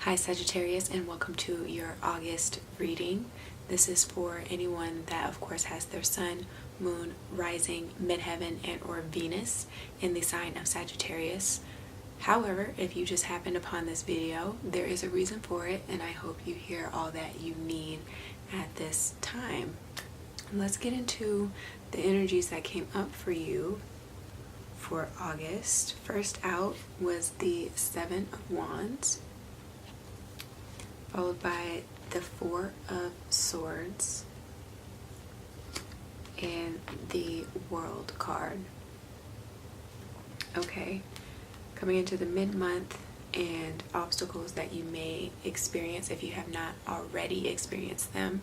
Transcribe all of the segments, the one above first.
Hi Sagittarius, and welcome to your August reading. This is for anyone that of course has their sun, moon, rising, midheaven, and or Venus in the sign of Sagittarius. However, if you just happened upon this video, there is a reason for it, and I hope you hear all that you need at this time. Let's get into the energies that came up for you for August. First out was the Seven of Wands, followed by the Four of Swords and the World card. Okay, coming into the mid-month and obstacles that you may experience if you have not already experienced them,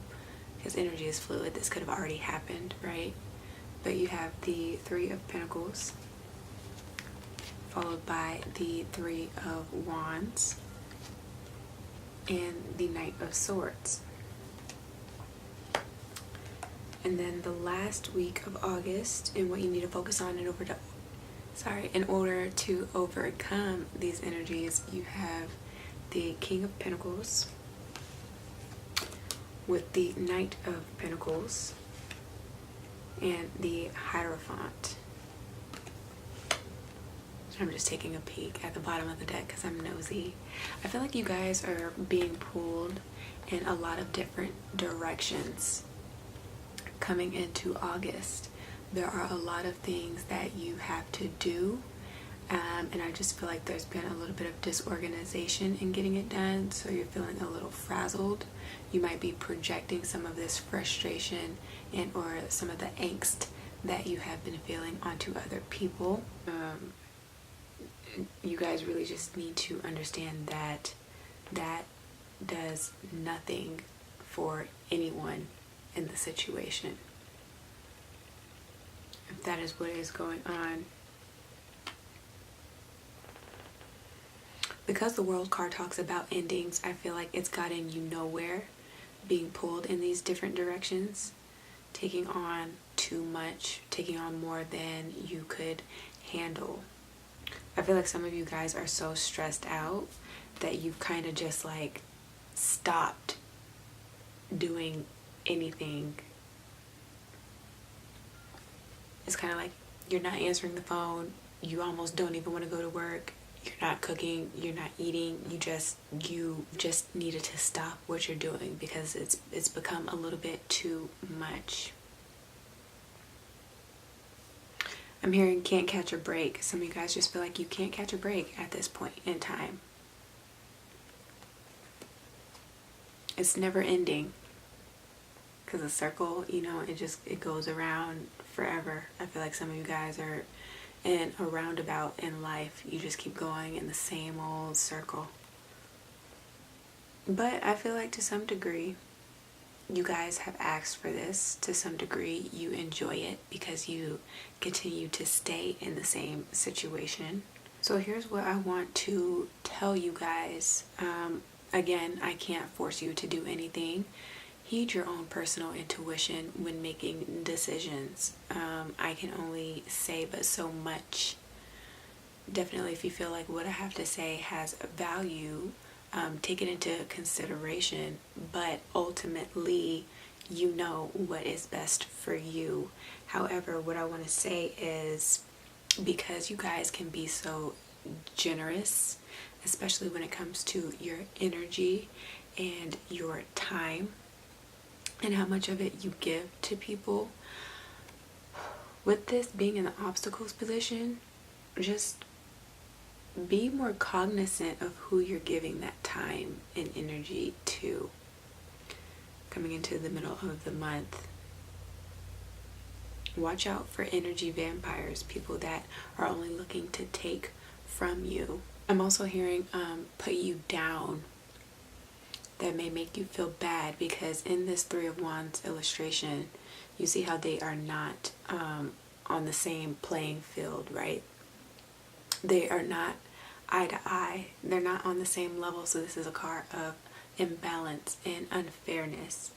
because energy is fluid. This could have already happened, right? But you have the Three of Pentacles, followed by the Three of Wands, and the Knight of Swords. And then the last week of August, and what you need to focus on in order to overcome these energies, you have the King of Pentacles with the Knight of Pentacles and the Hierophant. I'm just taking a peek at the bottom of the deck because I'm nosy. I feel like you guys are being pulled in a lot of different directions coming into August. There are a lot of things that you have to do, and I just feel like there's been a little bit of disorganization in getting it done, so you're feeling a little frazzled. You might be projecting some of this frustration and or some of the angst that you have been feeling onto other people. You guys really just need to understand that that does nothing for anyone in the situation. If that is what is going on. Because the World card talks about endings, I feel like it's gotten you nowhere, being pulled in these different directions, taking on too much, taking on more than you could handle. I feel like some of you guys are so stressed out that you've kind of just like stopped doing anything. It's kind of like you're not answering the phone, you almost don't even want to go to work, you're not cooking, you're not eating, you just needed to stop what you're doing because it's become a little bit too much. I'm hearing can't catch a break. Some of you guys just feel like you can't catch a break at this point in time. It's never ending. Because the circle, you know, it goes around forever. I feel like some of you guys are in a roundabout in life. You just keep going in the same old circle. But I feel like to some degree, you guys have asked for this. To some degree, you enjoy it because you continue to stay in the same situation. So here's what I want to tell you guys. Again, I can't force you to do anything. Heed your own personal intuition when making decisions. I can only say but so much. Definitely, if you feel like what I have to say has value, take it into consideration, but ultimately you know what is best for you. However, what I want to say is, because you guys can be so generous, especially when it comes to your energy and your time and how much of it you give to people, with this being in the obstacles position, just be more cognizant of who you're giving that time and energy to. Coming into the middle of the month, watch out for energy vampires, people that are only looking to take from you. I'm also hearing put you down. That may make you feel bad, because in this Three of Wands illustration, you see how they are not on the same playing field, right? They are not eye to eye. They're not on the same level. So this is a card of imbalance and unfairness.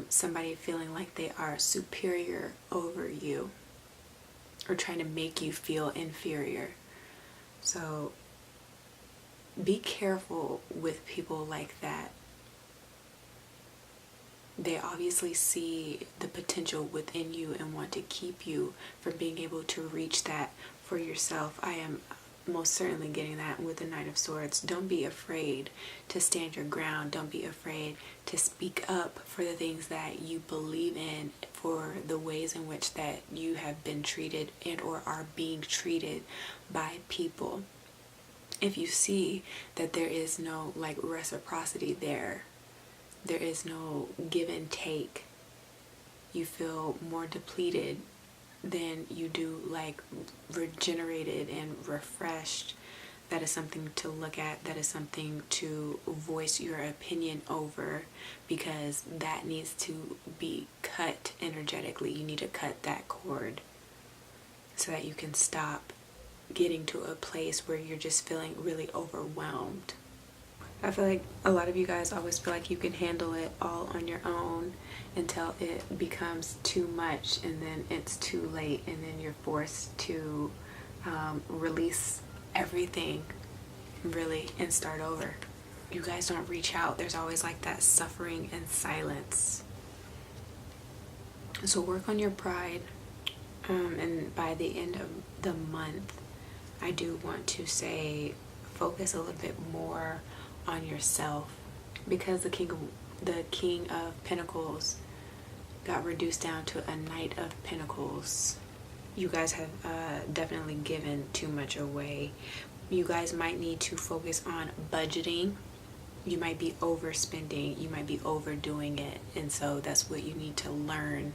Somebody feeling like they are superior over you or trying to make you feel inferior. So be careful with people like that. They obviously see the potential within you and want to keep you from being able to reach that for yourself. I am most certainly getting that with the Knight of Swords. Don't be afraid to stand your ground. Don't be afraid to speak up for the things that you believe in, for the ways in which that you have been treated and or are being treated by people. If you see that there is no like reciprocity there is no give and take, you feel more depleted than you do like regenerated and refreshed, that is something to look at. That is something to voice your opinion over, because that needs to be cut energetically. You need to cut that cord so that you can stop getting to a place where you're just feeling really overwhelmed. I feel like a lot of you guys always feel like you can handle it all on your own until it becomes too much, and then it's too late, and then you're forced to release everything really and start over. You guys don't reach out. There's always like that suffering and silence. So work on your pride, and by the end of the month, I do want to say focus a little bit more on yourself, because the King of Pentacles got reduced down to a Knight of Pentacles. You guys have definitely given too much away. You guys might need to focus on budgeting. You might be overspending. You might be overdoing it, and so that's what you need to learn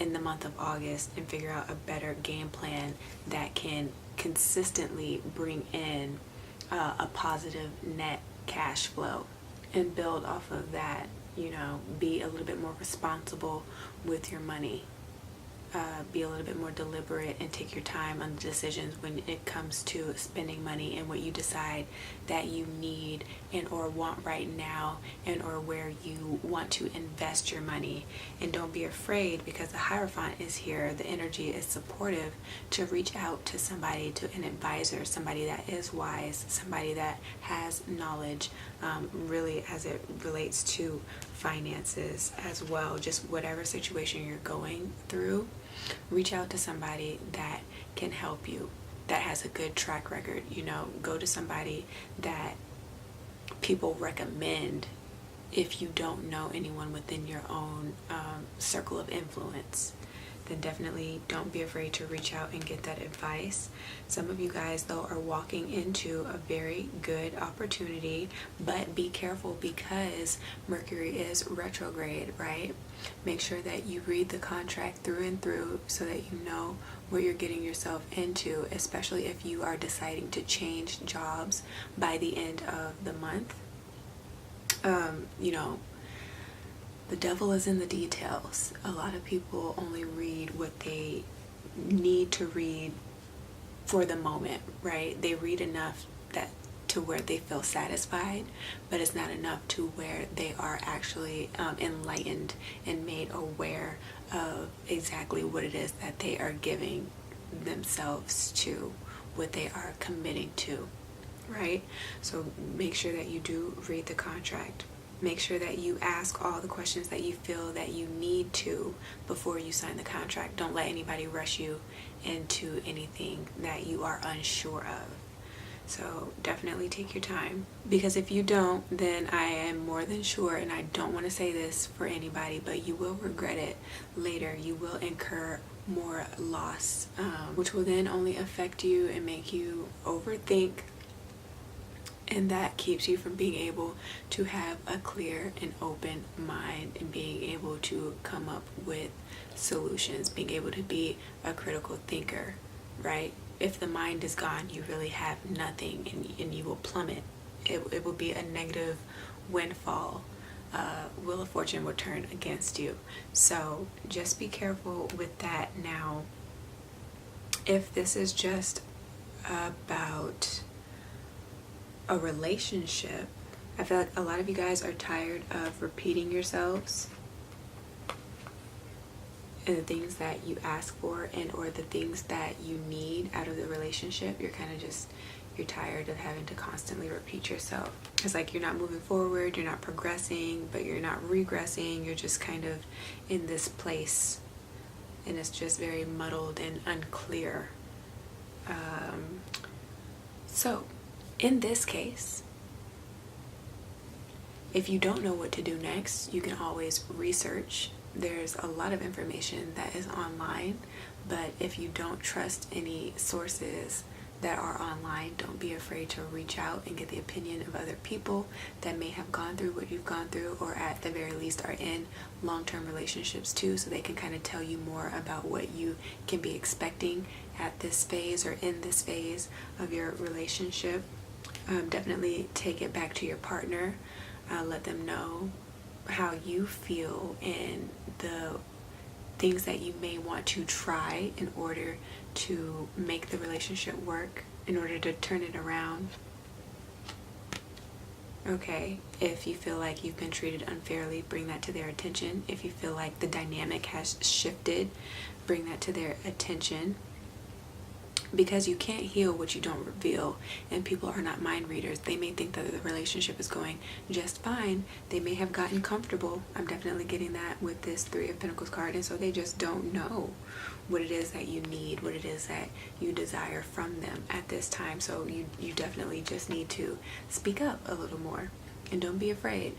in the month of August and figure out a better game plan that can consistently bring in a positive net cash flow, and build off of that. You know, be a little bit more responsible with your money. Be a little bit more deliberate and take your time on the decisions when it comes to spending money, and what you decide that you need and or want right now, and or where you want to invest your money. And don't be afraid, because the Hierophant is here. The energy is supportive, to reach out to somebody, to an advisor, somebody that is wise, somebody that has knowledge, really as it relates to finances as well. Just whatever situation you're going through, reach out to somebody that can help you, that has a good track record. You know, go to somebody that people recommend if you don't know anyone within your own circle of influence. Then definitely don't be afraid to reach out and get that advice. Some of you guys, though, are walking into a very good opportunity, but be careful, because Mercury is retrograde, right? Make sure that you read the contract through and through so that you know what you're getting yourself into, especially if you are deciding to change jobs by the end of the month. You know, the devil is in the details. A lot of people only read what they need to read for the moment, right? They read enough that to where they feel satisfied, but it's not enough to where they are actually enlightened and made aware of exactly what it is that they are giving themselves to, what they are committing to, right? So make sure that you do read the contract. Make sure that you ask all the questions that you feel that you need to before you sign the contract. Don't let anybody rush you into anything that you are unsure of. So definitely take your time, because if you don't, then I am more than sure, and I don't want to say this for anybody, but you will regret it later. You will incur more loss, which will then only affect you and make you overthink. And that keeps you from being able to have a clear and open mind, and being able to come up with solutions, being able to be a critical thinker, right? If the mind is gone, you really have nothing, and you will plummet. It will be a negative windfall. Wheel of Fortune will turn against you. So just be careful with that. Now, if this is just about a relationship, I feel like a lot of you guys are tired of repeating yourselves and the things that you ask for and or the things that you need out of the relationship. You're kind of just You're tired of having to constantly repeat yourself. It's like you're not moving forward, you're not progressing, but you're not regressing. You're just kind of in this place, and it's just very muddled and unclear. So in this case, if you don't know what to do next, you can always research. There's a lot of information that is online, but if you don't trust any sources that are online, don't be afraid to reach out and get the opinion of other people that may have gone through what you've gone through, or at the very least are in long-term relationships too, so they can kind of tell you more about what you can be expecting at this phase or in this phase of your relationship. Definitely take it back to your partner. Let them know how you feel and the things that you may want to try in order to make the relationship work, in order to turn it around. Okay, if you feel like you've been treated unfairly, bring that to their attention. If you feel like the dynamic has shifted, bring that to their attention. Because you can't heal what you don't reveal, and people are not mind readers. They may think that the relationship is going just fine. They may have gotten comfortable. I'm definitely getting that with this Three of Pentacles card, and so they just don't know what it is that you need, what it is that you desire from them at this time. So you definitely just need to speak up a little more, and don't be afraid.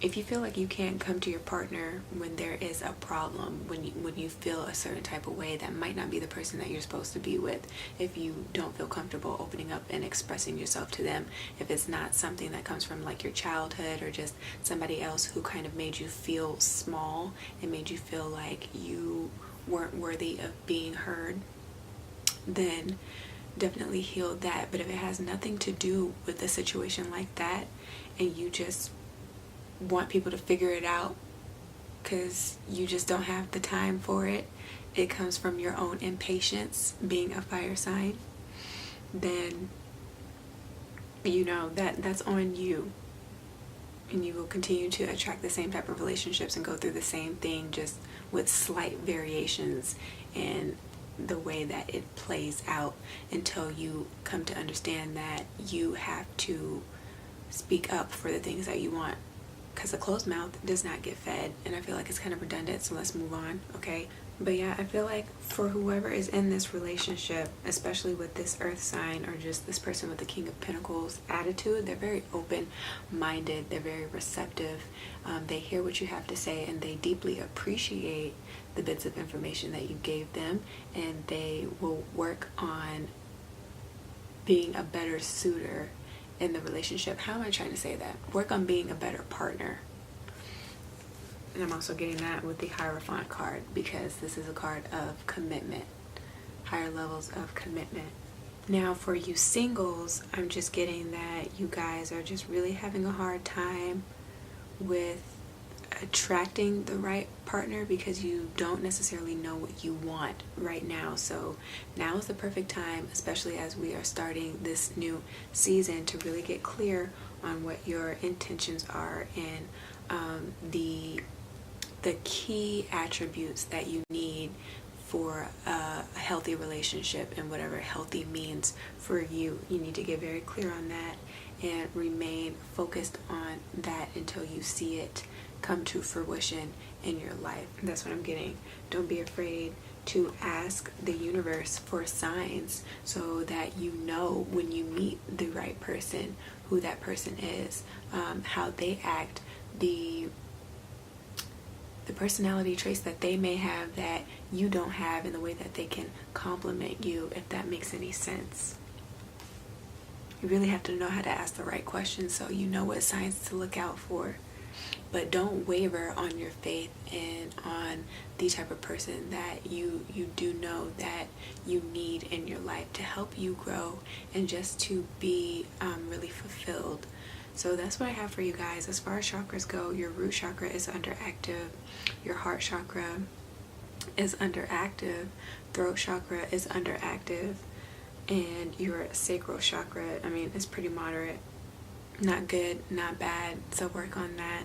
If you feel like you can't come to your partner when there is a problem, when you feel a certain type of way, that might not be the person that you're supposed to be with. If you don't feel comfortable opening up and expressing yourself to them, if it's not something that comes from like your childhood or just somebody else who kind of made you feel small and made you feel like you weren't worthy of being heard, then definitely heal that. But if it has nothing to do with a situation like that, and you just want people to figure it out because you just don't have the time for it, it comes from your own impatience, being a fire sign, then you know that's on you, and you will continue to attract the same type of relationships and go through the same thing, just with slight variations in the way that it plays out, until you come to understand that you have to speak up for the things that you want. Because a closed mouth does not get fed, and I feel like it's kind of redundant, so let's move on, okay? But yeah, I feel like for whoever is in this relationship, especially with this earth sign, or just this person with the King of Pentacles attitude, they're very open-minded, they're very receptive, they hear what you have to say, and they deeply appreciate the bits of information that you gave them, and they will work on being a better suitor in the relationship. How am I trying to say that? Work on being a better partner. And I'm also getting that with the Hierophant card, because this is a card of commitment, higher levels of commitment. Now for you singles, I'm just getting that you guys are just really having a hard time with attracting the right partner, because you don't necessarily know what you want right now. So now is the perfect time, especially as we are starting this new season, to really get clear on what your intentions are, and the key attributes that you need for a healthy relationship, and whatever healthy means for you. You need to get very clear on that and remain focused on that until you see it come to fruition in your life. That's what I'm getting. Don't be afraid to ask the universe for signs, so that you know when you meet the right person who that person is, how they act, the personality traits that they may have that you don't have, in the way that they can compliment you, if that makes any sense. You really have to know how to ask the right questions, so you know what signs to look out for. But don't waver on your faith and on the type of person that you do know that you need in your life to help you grow and just to be really fulfilled. So that's what I have for you guys. As far as chakras go, your root chakra is underactive, your heart chakra is underactive, throat chakra is underactive, and your sacral chakra, I mean, it's pretty moderate. Not good, not bad, so work on that.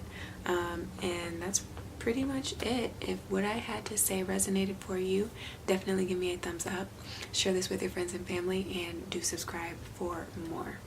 And that's pretty much it. If what I had to say resonated for you, definitely give me a thumbs up. Share this with your friends and family, and do subscribe for more.